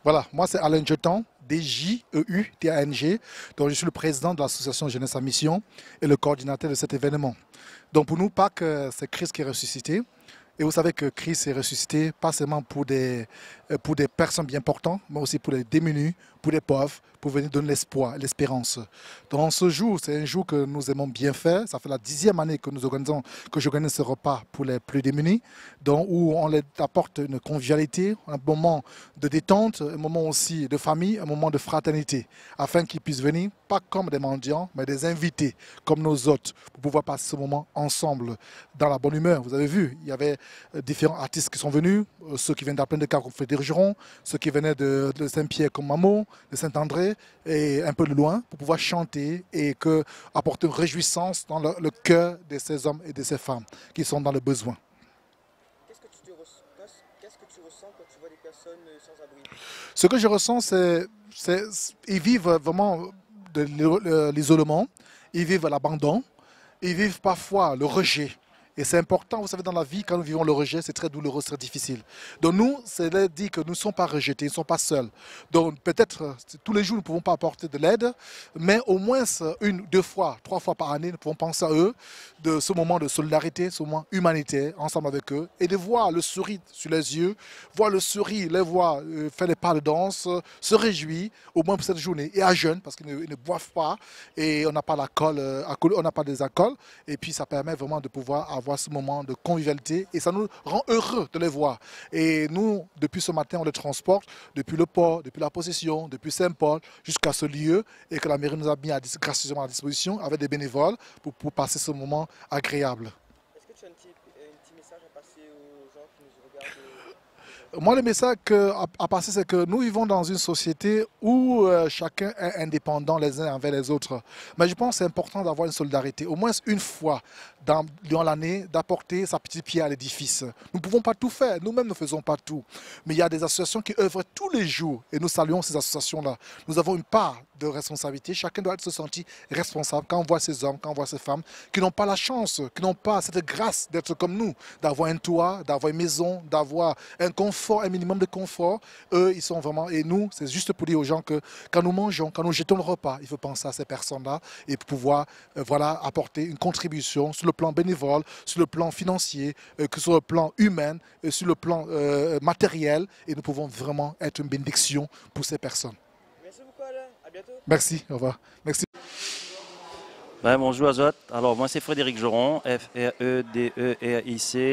Voilà, moi c'est Alain Jeton, D-J-E-U-T-A-N-G. Donc je suis le président de l'association Jeunesse à Mission et le coordinateur de cet événement. Donc pour nous, Pâques, c'est Christ qui est ressuscité. Et vous savez que Christ est ressuscité pas seulement pour des personnes bien portantes, mais aussi pour les démunis, pour les pauvres, pour venir donner l'espoir, l'espérance. Donc ce jour, c'est un jour que nous aimons bien faire. Ça fait la 10e année que j'organise ce repas pour les plus démunis, donc où on leur apporte une convivialité, un moment de détente, un moment aussi de famille, un moment de fraternité, afin qu'ils puissent venir, pas comme des mendiants, mais des invités, comme nos hôtes, pour pouvoir passer ce moment ensemble dans la bonne humeur. Vous avez vu, il y avait différents artistes qui sont venus, ceux qui viennent d'Appel de Car comme Frédéric Geron, ceux qui venaient de Saint-Pierre comme Mamo, de Saint-André et un peu de loin pour pouvoir chanter et apporter une réjouissance dans le cœur de ces hommes et de ces femmes qui sont dans le besoin. Qu'est-ce que tu ressens quand tu vois des personnes sans abri? Ce que je ressens, c'est qu'ils vivent vraiment de l'isolement, ils vivent l'abandon, ils vivent parfois le rejet. Et c'est important, vous savez, dans la vie, quand nous vivons le rejet, c'est très douloureux, c'est très difficile. Donc nous, c'est dit que nous ne sommes pas rejetés, nous ne sommes pas seuls. Donc peut-être tous les jours, nous ne pouvons pas apporter de l'aide, mais au moins une, deux fois, trois fois par année, nous pouvons penser à eux, de ce moment de solidarité, ce moment humanitaire, ensemble avec eux, et de voir le sourire sur les yeux, voir le sourire, les voir faire les pas de danse, se réjouir, au moins pour cette journée, et à jeûne, parce qu'ils ne boivent pas, et on n'a pas l'alcool, on n'a pas des alcools, et puis ça permet vraiment de pouvoir avoir ce moment de convivialité et ça nous rend heureux de les voir. Et nous, depuis ce matin, on les transporte depuis le port, depuis la possession, depuis Saint-Paul jusqu'à ce lieu et que la mairie nous a mis gracieusement à disposition avec des bénévoles pour passer ce moment agréable. Est-ce que tu as un petit message à passer aux gens qui nous regardent? Moi, le message à passer, c'est que nous vivons dans une société où chacun est indépendant les uns envers les autres. Mais je pense que c'est important d'avoir une solidarité, au moins une fois durant l'année, d'apporter sa petite pierre à l'édifice. Nous ne pouvons pas tout faire, nous-mêmes ne faisons pas tout. Mais il y a des associations qui œuvrent tous les jours et nous saluons ces associations-là. Nous avons une part de responsabilité. Chacun doit se sentir responsable quand on voit ces hommes, quand on voit ces femmes qui n'ont pas la chance, qui n'ont pas cette grâce d'être comme nous, d'avoir un toit, d'avoir une maison, d'avoir un confort, un minimum de confort. Eux, ils sont vraiment... Et nous, c'est juste pour dire aux gens que quand nous mangeons, quand nous jetons le repas, il faut penser à ces personnes-là et pouvoir voilà, apporter une contribution sur le plan bénévole, sur le plan financier, que sur le plan humain, sur le plan matériel. Et nous pouvons vraiment être une bénédiction pour ces personnes. Merci beaucoup Alain, à bientôt. Merci, au revoir. Merci. Ben, bonjour à tous. Alors moi c'est Frédéric Geron, F-R-E-D-E-R-I-C,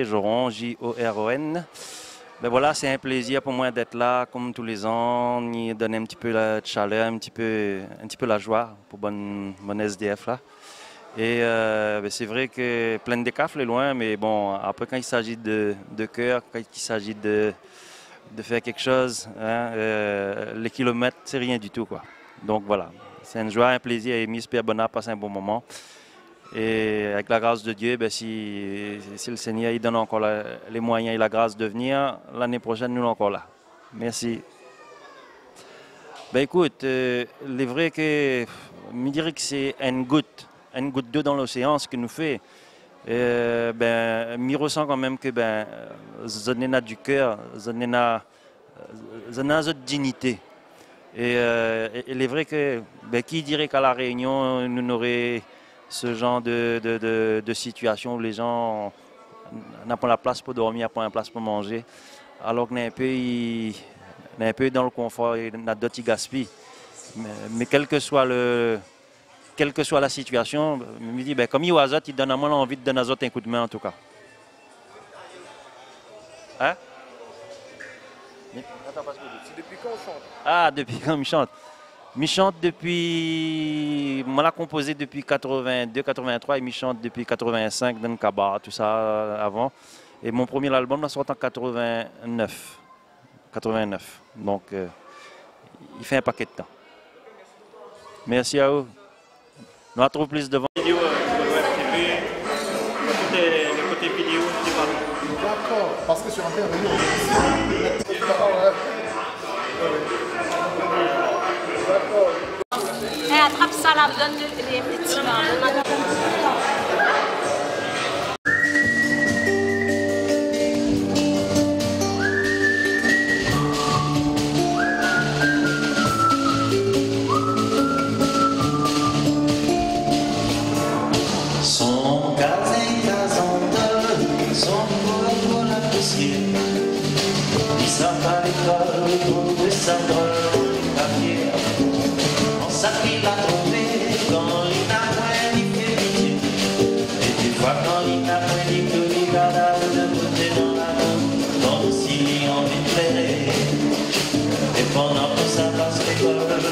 Geron, J-O-R-O-N. Ben voilà, c'est un plaisir pour moi d'être là comme tous les ans, ni donner un petit peu la chaleur, un petit peu la joie pour bonne SDF là. Et ben c'est vrai que plein de cafés loin, mais bon, après quand il s'agit de cœur, quand il s'agit de faire quelque chose, hein, les kilomètres c'est rien du tout quoi. Donc voilà, c'est une joie, un plaisir et j'espère bonheur passer un bon moment. Et avec la grâce de Dieu, ben, si le Seigneur il donne encore les moyens et la grâce de venir, l'année prochaine, nous sommes encore là. Merci. Ben, écoute, il est vrai que je dirais que c'est une goutte d'eau dans l'océan, ce que nous fait. Ben, je ressens quand même que ben, on a du cœur, on a notre dignité. Et il est vrai que ben, qui dirait qu'à La Réunion, nous n'aurions ce genre de situation où les gens n'ont pas la place pour dormir, pas la place pour manger, alors qu'on est un peu dans le confort et on a d'autres qui gaspillent. Mais quelle que soit la situation, je me dis, ben, comme il y a Azot, il donne à moi l'envie de donner à Azot un coup de main en tout cas. Hein? C'est depuis quand on chante? Ah, depuis quand il chante? Je chante depuis... Moi, l'a composé depuis 82, 83 et je chante depuis 85 dans le cabaret, tout ça avant. Et mon premier album l'a sorti en 89. Donc, il fait un paquet de temps. Merci à vous. On a trop plus devant. Vidéo, le côté vidéo, c'est pas bon. D'accord, parce que je suis en train de venir. Attrape ça là, donne les petits là. va à l'école, trouver sa drôle de papier. On s'appuie la trompée quand il n'a point ni fait pitié. Et des fois quand il n'a point ni tout, il garde de côté dans la main, comme s'il y en plairait. Et pendant que ça passe l'école,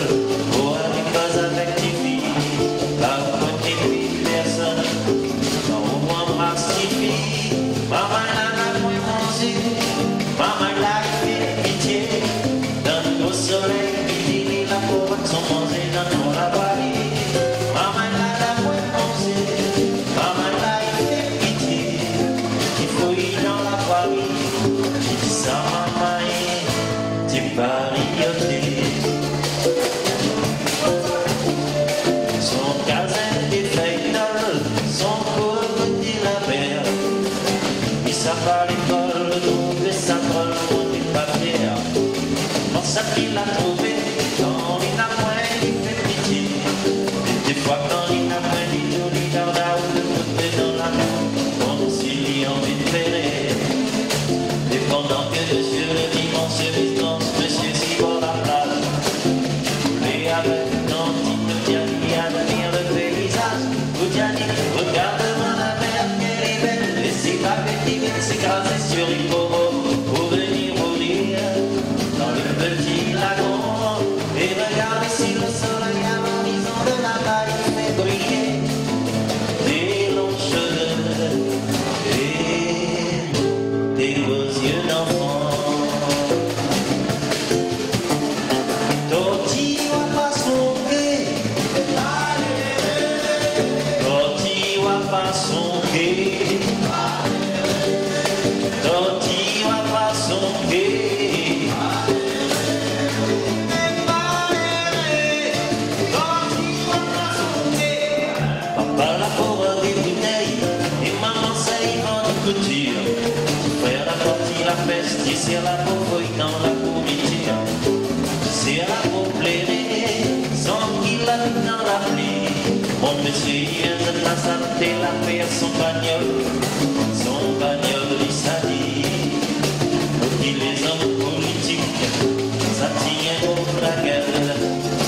pour aller pas avec tes filles, là où côté lui personne, quand on embrasse tes filles, maman n'a point mangé, maman l'a fait pitié, donne au soleil, il la pauvre sont mangés dans la voirie, maman n'a point mangé, maman l'a fait pitié, il fouille dans la voirie, il dit ça maman, tu paries. Son casin des feuilles son pauvre dit la mer. Il s'en va à l'école, trouver sa drôle, on n'est pas fier. On s'appuie la trouver quand il n'a point, il fait pitié. Et des fois quand il n'a point, il nous dit garde à où de côté dans la main, comme s'il y a envie de faire. Et pendant que monsieur le dimanche se distance, monsieur s'y va la plage. Et avec tantine Diani admire le paysage. Vous Diani, regarde-moi la mer, qu'elle est belle. Et ses vagues timides s'écraser sur une pauvre pour venir mourir dans les petits lagons. Et regardez si le soleil à l'horizon de la mer fait briller des longs cheveux et des beaux yeux d'enfant. Papa la pauvre des bouteilles et maman ça y vend de couture. Frère la partie la peste, il serre la pauvre dans la pourriture. C'est la pauvre plairée, sans qu'il la mette dans la pluie. Mon monsieur il vient de la santé, la paix à son bagnole il s'allie. Et les hommes politiques, ça tient au la gueule,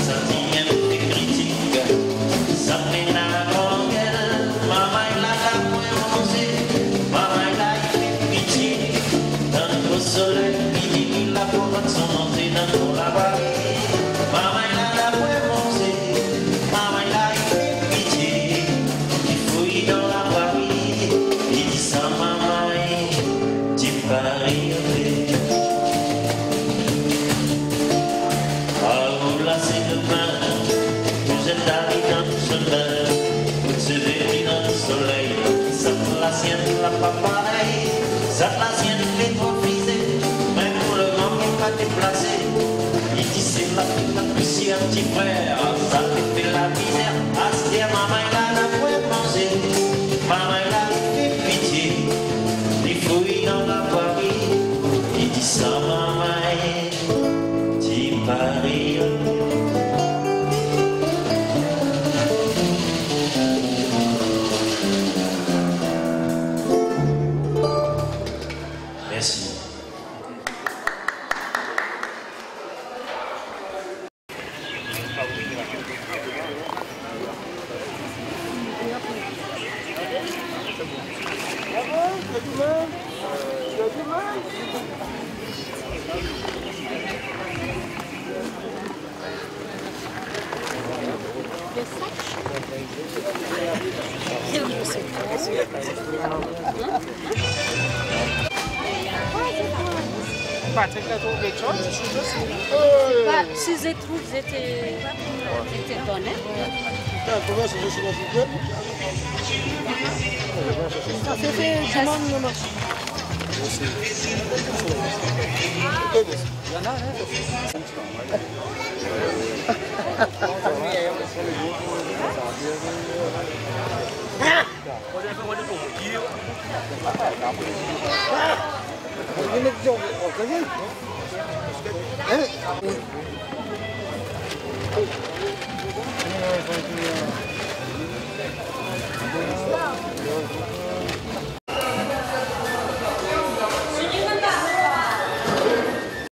ça tient des critiques, ça met la langue, maman il a point mangé, maman il a fait pitié, dans le soleil, il la pauvre sont montés dans la vallée, maman il a point mangé, maman il a fait pitié, il fouille dans la vallée, il dit ça maman, tu paries. C'est demain, vous êtes allé dans le chemin, vous êtes dans le soleil, ça la sienne la pas pareil, ça la sienne les trop frisés, même pour le manque n'est pas déplacé. Il dit c'est la poussière, petit frère, ça fait la misère, à se dire maman il a la point mangé, maman il a fait pitié, il fouille dans la voirie, il dit ça maman, tu paries. Merci. Patrick a trouvé quelque chose? Si je trouve, j'étais donnée. Comment c'est possible? Ça fait du monde le marché. Il y en a, hein?